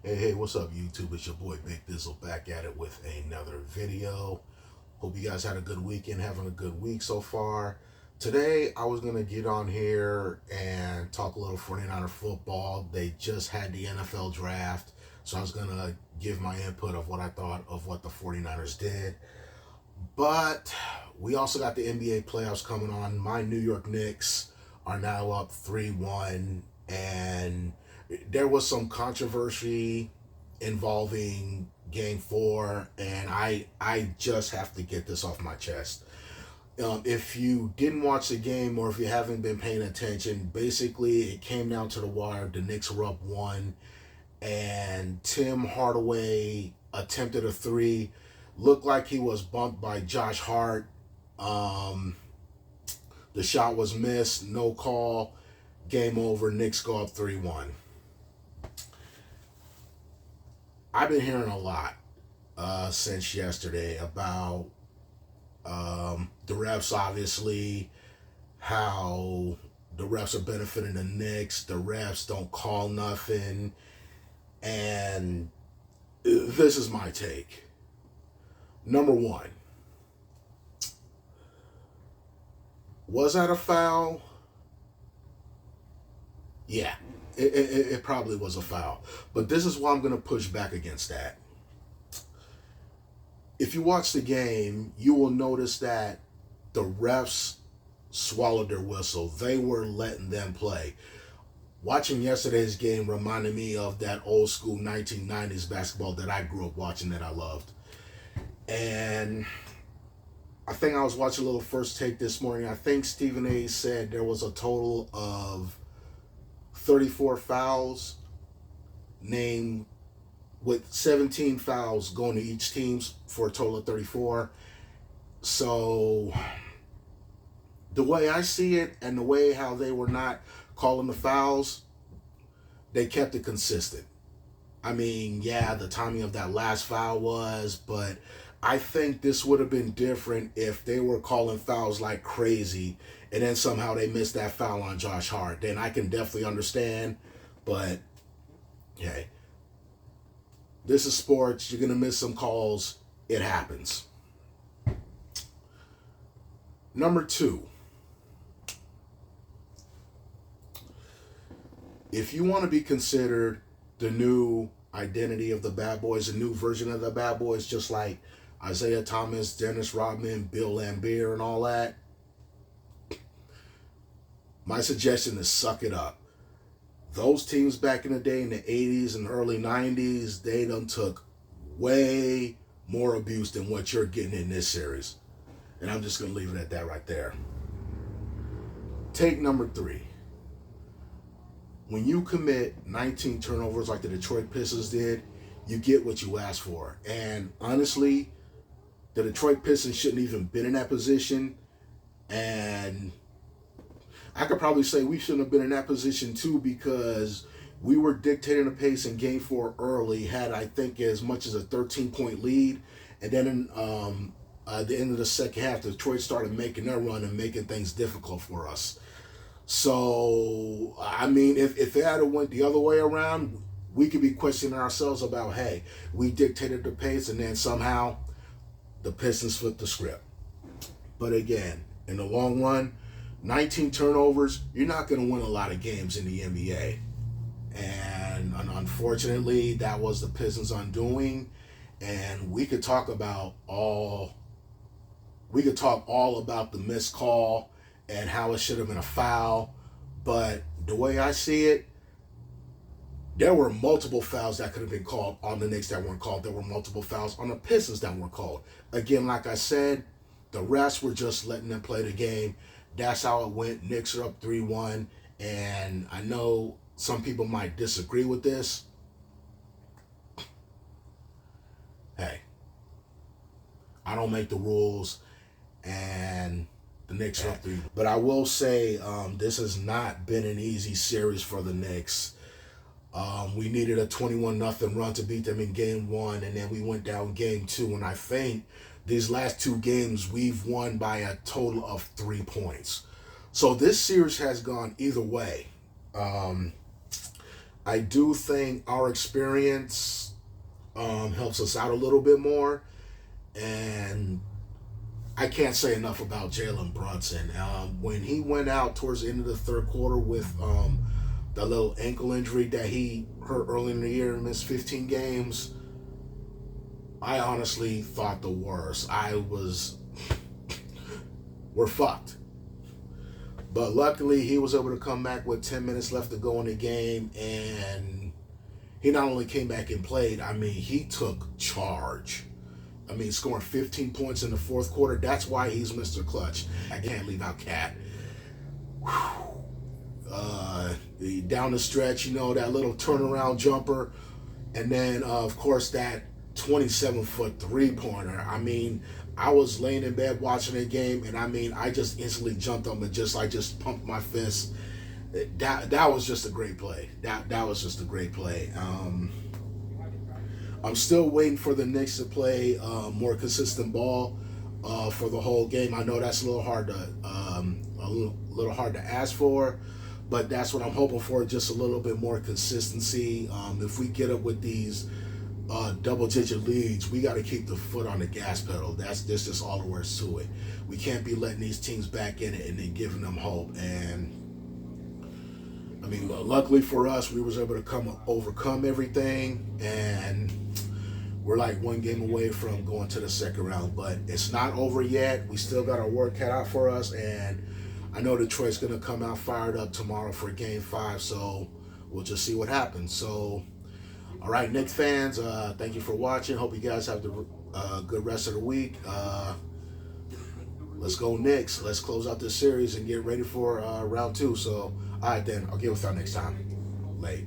Hey, what's up, YouTube? It's your boy Big Dizzle back at it with another video. Hope you guys had a good weekend, having a good week so far. Today, I was going to get on here and talk a little 49er football. They just had the NFL draft, so I was going to give my input of what I thought of what the 49ers did. But we also got the NBA playoffs coming on. My New York Knicks are now up 3-1, and there was some controversy involving game 4, and I just have to get this off my chest. If you didn't watch the game, or if you haven't been paying attention, basically it came down to the wire. The Knicks were up 1, and Tim Hardaway attempted a 3. Looked like he was bumped by Josh Hart. Um, the shot was missed, no call, game over. Knicks go up 3-1. I've been hearing a lot since yesterday about the refs, obviously, how the refs are benefiting the Knicks. The refs don't call nothing. And this is my take. Number one, was that a foul? Yeah, it probably was a foul. But this is why I'm going to push back against that. If you watch the game, you will notice that the refs swallowed their whistle. They were letting them play. Watching yesterday's game reminded me of that old school 1990s basketball that I grew up watching, that I loved. And I think I was watching a little First Take this morning. I think Stephen A. said there was a total of 34 fouls, named with 17 fouls going to each team for a total of 34. So the way I see it, and the way how they were not calling the fouls, they kept it consistent. I mean, yeah, the timing of that last foul was, but I think this would have been different if they were calling fouls like crazy and then somehow they missed that foul on Josh Hart. Then I can definitely understand, but hey, this is sports. You're going to miss some calls. It happens. Number 2, if you want to be considered the new identity of the Bad Boys, a new version of the Bad Boys, just like Isaiah Thomas, Dennis Rodman, Bill Laimbeer, and all that, my suggestion is suck it up. Those teams back in the day, in the 80s and early 90s, they done took way more abuse than what you're getting in this series. And I'm just going to leave it at that right there. Take number 3. When you commit 19 turnovers like the Detroit Pistons did, you get what you ask for. And honestly, the Detroit Pistons shouldn't even been in that position. And I could probably say we shouldn't have been in that position too, because we were dictating the pace in game 4 early, had I think as much as a 13-point lead. And then at the end of the second half, Detroit started making their run and making things difficult for us. So, I mean, if it had went the other way around, we could be questioning ourselves about, hey, we dictated the pace and then somehow the Pistons flipped the script. But again, in the long run, 19 turnovers, you're not going to win a lot of games in the NBA. And unfortunately, that was the Pistons' undoing. And we could talk all about the missed call and how it should have been a foul. But the way I see it, there were multiple fouls that could have been called on the Knicks that weren't called. There were multiple fouls on the Pistons that weren't called. Again, like I said, the refs were just letting them play the game. That's how it went. Knicks are up 3-1. And I know some people might disagree with this. Hey, I don't make the rules. And the Knicks are up 3. But I will say this has not been an easy series for the Knicks. We needed a 21-0 run to beat them in game 1, and then we went down game 2. And I think these last 2 games we've won by a total of 3 points. So this series has gone either way. I do think our experience helps us out a little bit more, and I can't say enough about Jalen Brunson. When he went out towards the end of the third quarter with the little ankle injury that he hurt early in the year and missed 15 games, I honestly thought the worst. We're fucked. But luckily, he was able to come back with 10 minutes left to go in the game, and he not only came back and played, I mean, he took charge. I mean, scoring 15 points in the fourth quarter, that's why he's Mr. Clutch. I can't leave out Cat. Down the stretch, that little turnaround jumper, and then, of course, that 27-foot three-pointer. I mean, I was laying in bed watching the game, and I mean, I just instantly jumped up and just pumped my fist. That was just a great play. That was just a great play. I'm still waiting for the Knicks to play more consistent ball for the whole game. I know that's a little hard to ask for, but that's what I'm hoping for. Just a little bit more consistency. If we get up with these double-digit leads, we got to keep the foot on the gas pedal. That's just all there is to it. We can't be letting these teams back in it and then giving them hope. And I mean, luckily for us, we was able to overcome everything, and we're like one game away from going to the second round. But it's not over yet. We still got our work cut out for us, and I know Detroit's going to come out fired up tomorrow for Game 5, so we'll just see what happens. So, all right, Knicks fans, thank you for watching. Hope you guys have the good rest of the week. Let's go Knicks. Let's close out this series and get ready for round 2. So, all right, then. I'll get with y'all next time. Late.